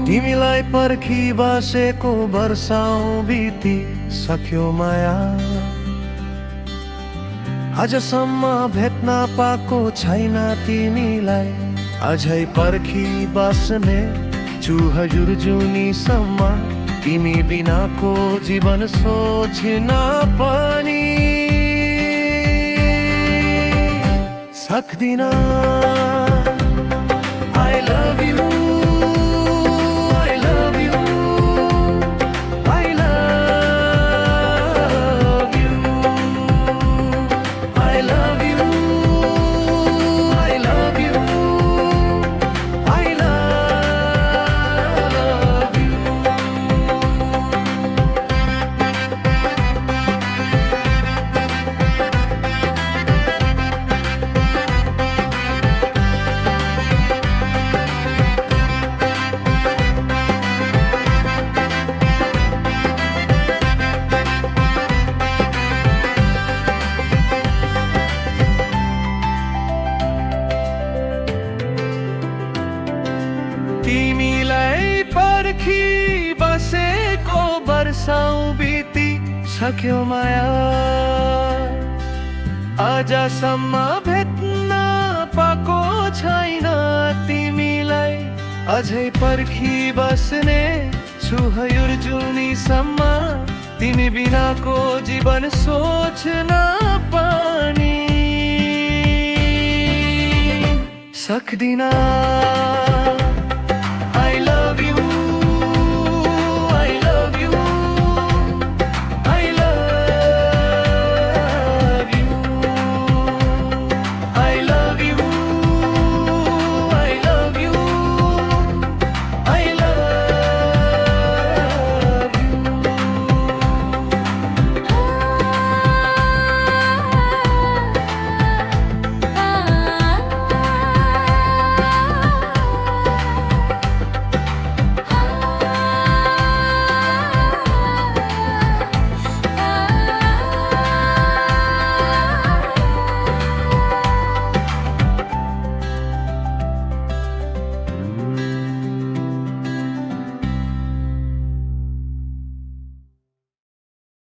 तिमीलाई पर्खी बसेको वर्षौं बिति सक्यो माया, आजसम्म भेट्न पाएको छैन तिमीलाई। अझै पर्खी बस्ने छु हजुर जुनीसम्म, तिमी बिनाको जीवन सोच्न पनि सक्दिन। I love you, I love you, I love you, I love you, I love you, I love you. तिमीलाई पर्खी बसेको वर्षौं बिति सक्यो माया, आजसम्म भेट्न पाएको छैन तिमीलाई। अझै पर्खी बस्ने छु हजुर जुनीसम्म, तिमी बिनाको जीवन सोच्न पनि सक्दिन।